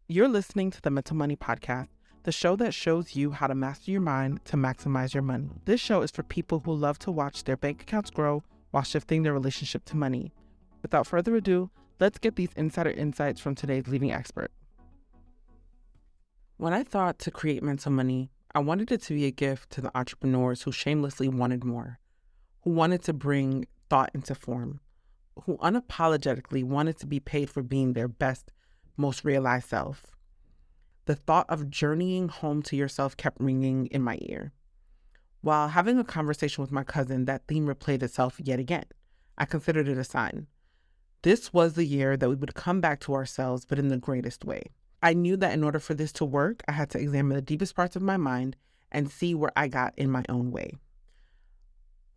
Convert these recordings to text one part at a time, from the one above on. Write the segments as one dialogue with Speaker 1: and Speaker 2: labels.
Speaker 1: You're listening to the Mental Money Podcast, the show that shows you how to master your mind to maximize your money. This show is for people who love to watch their bank accounts grow while shifting their relationship to money. Without further ado, let's get these insider insights from today's leading expert. When I thought to create Mental Money, I wanted it to be a gift to the entrepreneurs who shamelessly wanted more, who wanted to bring thought into form, who unapologetically wanted to be paid for being their best, most realized self. The thought of journeying home to yourself kept ringing in my ear. While having a conversation with my cousin, that theme replayed itself yet again. I considered it a sign. This was the year that we would come back to ourselves, but in the greatest way. I knew that in order for this to work, I had to examine the deepest parts of my mind and see where I got in my own way.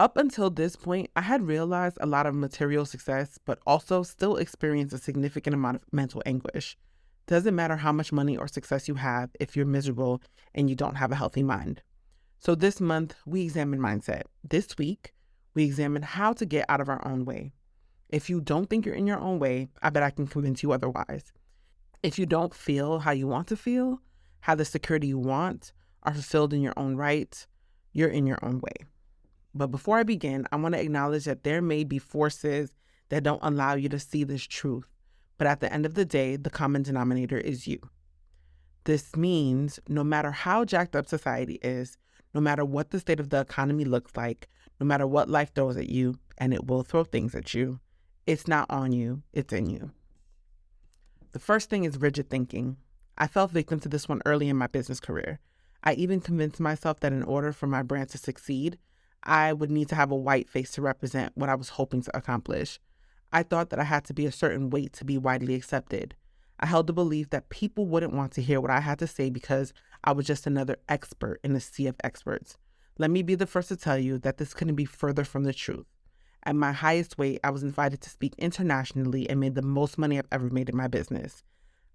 Speaker 1: Up until this point, I had realized a lot of material success, but also still experienced a significant amount of mental anguish. Doesn't matter how much money or success you have if you're miserable and you don't have a healthy mind. So this month, we examine mindset. This week, we examine how to get out of our own way. If you don't think you're in your own way, I bet I can convince you otherwise. If you don't feel how you want to feel, have the security you want, are fulfilled in your own right, you're in your own way. But before I begin, I want to acknowledge that there may be forces that don't allow you to see this truth. But at the end of the day, the common denominator is you. This means no matter how jacked up society is, no matter what the state of the economy looks like, no matter what life throws at you, and it will throw things at you, it's not on you, it's in you. The first thing is rigid thinking. I fell victim to this one early in my business career. I even convinced myself that in order for my brand to succeed, I would need to have a white face to represent what I was hoping to accomplish. I thought that I had to be a certain weight to be widely accepted. I held the belief that people wouldn't want to hear what I had to say because I was just another expert in a sea of experts. Let me be the first to tell you that this couldn't be further from the truth. At my highest weight, I was invited to speak internationally and made the most money I've ever made in my business.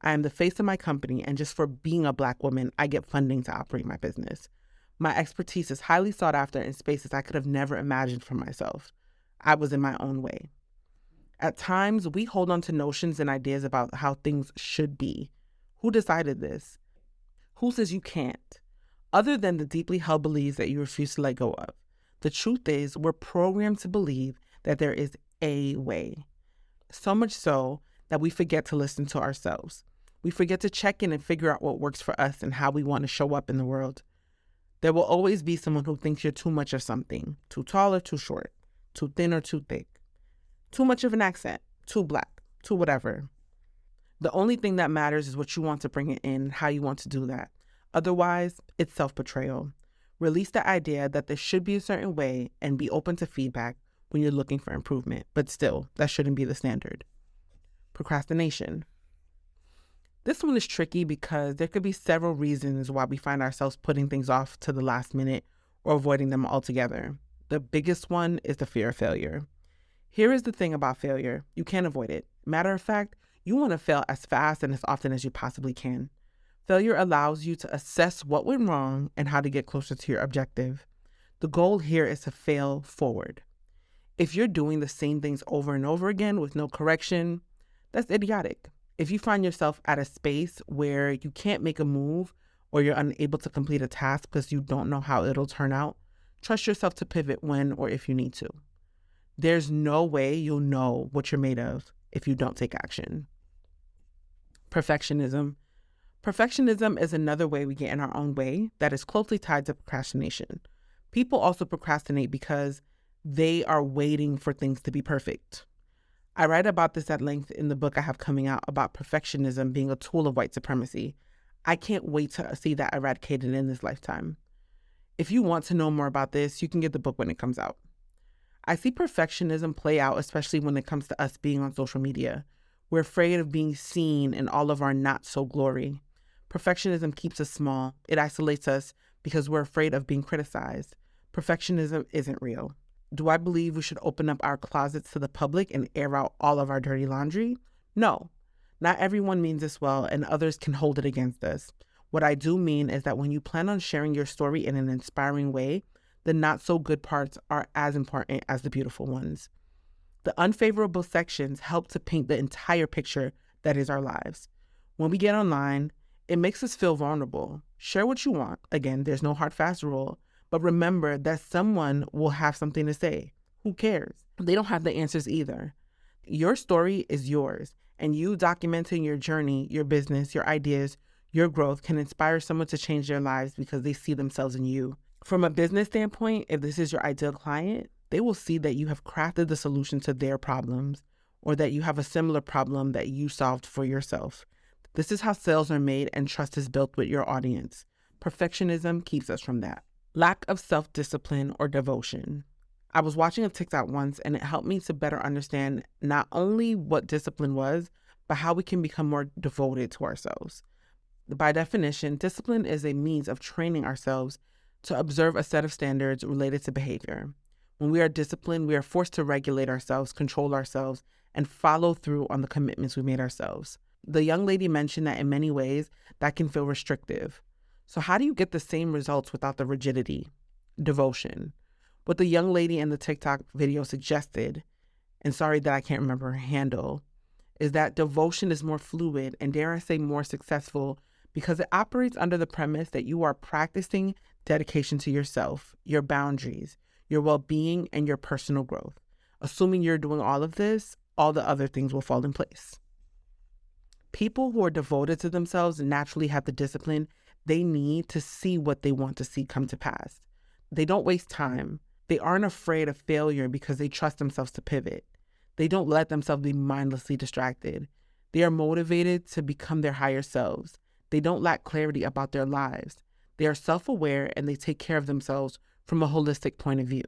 Speaker 1: I am the face of my company, and just for being a Black woman, I get funding to operate my business. My expertise is highly sought after in spaces I could have never imagined for myself. I was in my own way. At times, we hold on to notions and ideas about how things should be. Who decided this? Who says you can't? Other than the deeply held beliefs that you refuse to let go of. The truth is, we're programmed to believe that there is a way. So much so that we forget to listen to ourselves. We forget to check in and figure out what works for us and how we want to show up in the world. There will always be someone who thinks you're too much of something, too tall or too short, too thin or too thick, too much of an accent, too Black, too whatever. The only thing that matters is what you want to bring it in, how you want to do that. Otherwise, it's self-betrayal. Release the idea that there should be a certain way and be open to feedback when you're looking for improvement. But still, that shouldn't be the standard. Procrastination. This one is tricky because there could be several reasons why we find ourselves putting things off to the last minute or avoiding them altogether. The biggest one is the fear of failure. Here is the thing about failure. You can't avoid it. Matter of fact, you want to fail as fast and as often as you possibly can. Failure allows you to assess what went wrong and how to get closer to your objective. The goal here is to fail forward. If you're doing the same things over and over again with no correction, that's idiotic. If you find yourself at a space where you can't make a move or you're unable to complete a task because you don't know how it'll turn out, trust yourself to pivot when or if you need to. There's no way you'll know what you're made of if you don't take action. Perfectionism. Perfectionism is another way we get in our own way that is closely tied to procrastination. People also procrastinate because they are waiting for things to be perfect. I write about this at length in the book I have coming out about perfectionism being a tool of white supremacy. I can't wait to see that eradicated in this lifetime. If you want to know more about this, you can get the book when it comes out. I see perfectionism play out, especially when it comes to us being on social media. We're afraid of being seen in all of our not-so-glory. Perfectionism keeps us small. It isolates us because we're afraid of being criticized. Perfectionism isn't real. Do I believe we should open up our closets to the public and air out all of our dirty laundry? No. Not everyone means this well, and others can hold it against us. What I do mean is that when you plan on sharing your story in an inspiring way, the not-so-good parts are as important as the beautiful ones. The unfavorable sections help to paint the entire picture that is our lives. When we get online, it makes us feel vulnerable. Share what you want. Again, there's no hard, fast rule. But remember that someone will have something to say. Who cares? They don't have the answers either. Your story is yours, and you documenting your journey, your business, your ideas, your growth can inspire someone to change their lives because they see themselves in you. From a business standpoint, if this is your ideal client, they will see that you have crafted the solution to their problems or that you have a similar problem that you solved for yourself. This is how sales are made and trust is built with your audience. Perfectionism keeps us from that. Lack of self-discipline or devotion. I was watching a TikTok once and it helped me to better understand not only what discipline was, but how we can become more devoted to ourselves. By definition, discipline is a means of training ourselves to observe a set of standards related to behavior. When we are disciplined, we are forced to regulate ourselves, control ourselves, and follow through on the commitments we made ourselves. The young lady mentioned that in many ways, that can feel restrictive. So how do you get the same results without the rigidity? Devotion. What the young lady in the TikTok video suggested, and sorry that I can't remember her handle, is that devotion is more fluid and, dare I say, more successful because it operates under the premise that you are practicing dedication to yourself, your boundaries, your well-being, and your personal growth. Assuming you're doing all of this, all the other things will fall in place. People who are devoted to themselves naturally have the discipline they need to see what they want to see come to pass. They don't waste time. They aren't afraid of failure because they trust themselves to pivot. They don't let themselves be mindlessly distracted. They are motivated to become their higher selves. They don't lack clarity about their lives. They are self-aware and they take care of themselves from a holistic point of view.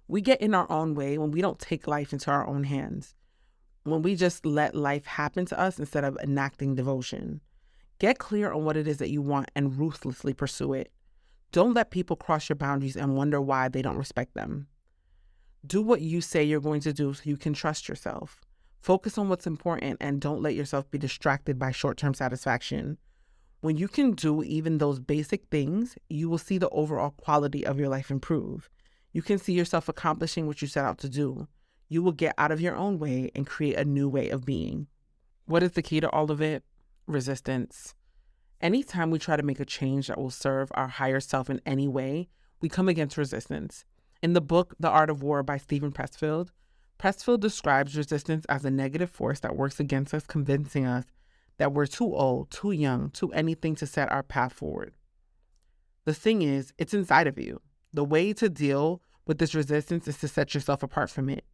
Speaker 1: We get in our own way when we don't take life into our own hands, when we just let life happen to us instead of enacting devotion. Get clear on what it is that you want and ruthlessly pursue it. Don't let people cross your boundaries and wonder why they don't respect them. Do what you say you're going to do so you can trust yourself. Focus on what's important and don't let yourself be distracted by short-term satisfaction. When you can do even those basic things, you will see the overall quality of your life improve. You can see yourself accomplishing what you set out to do. You will get out of your own way and create a new way of being. What is the key to all of it? Resistance. Anytime we try to make a change that will serve our higher self in any way, we come against resistance. In the book, The Art of War by Steven Pressfield, Pressfield describes resistance as a negative force that works against us, convincing us that we're too old, too young, too anything to set our path forward. The thing is, it's inside of you. The way to deal with this resistance is to set yourself apart from it.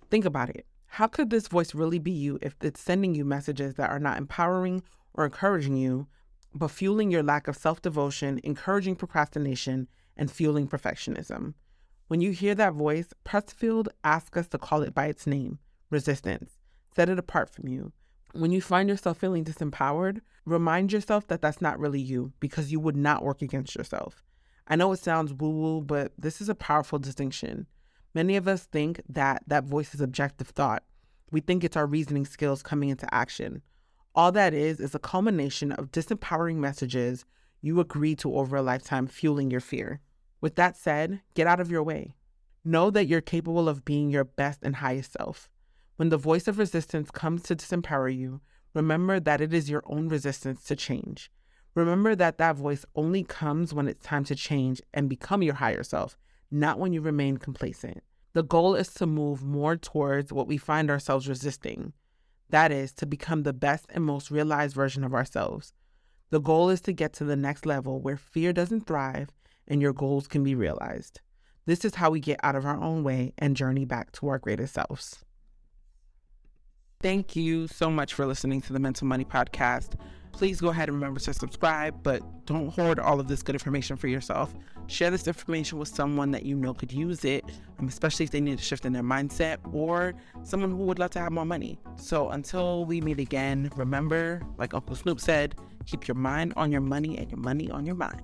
Speaker 1: Think about it. How could this voice really be you if it's sending you messages that are not empowering or encouraging you, but fueling your lack of self-devotion, encouraging procrastination, and fueling perfectionism? When you hear that voice, Pressfield asks us to call it by its name, resistance. Set it apart from you. When you find yourself feeling disempowered, remind yourself that that's not really you because you would not work against yourself. I know it sounds woo-woo, but this is a powerful distinction. Many of us think that that voice is objective thought. We think it's our reasoning skills coming into action. All that is a culmination of disempowering messages you agreed to over a lifetime fueling your fear. With that said, get out of your way. Know that you're capable of being your best and highest self. When the voice of resistance comes to disempower you, remember that it is your own resistance to change. Remember that that voice only comes when it's time to change and become your higher self, not when you remain complacent. The goal is to move more towards what we find ourselves resisting. That is, to become the best and most realized version of ourselves. The goal is to get to the next level where fear doesn't thrive and your goals can be realized. This is how we get out of our own way and journey back to our greatest selves. Thank you so much for listening to the Mental Money Podcast. Please go ahead and remember to subscribe, but don't hoard all of this good information for yourself. Share this information with someone that you know could use it, especially if they need a shift in their mindset or someone who would love to have more money. So until we meet again, remember, like Uncle Snoop said, keep your mind on your money and your money on your mind.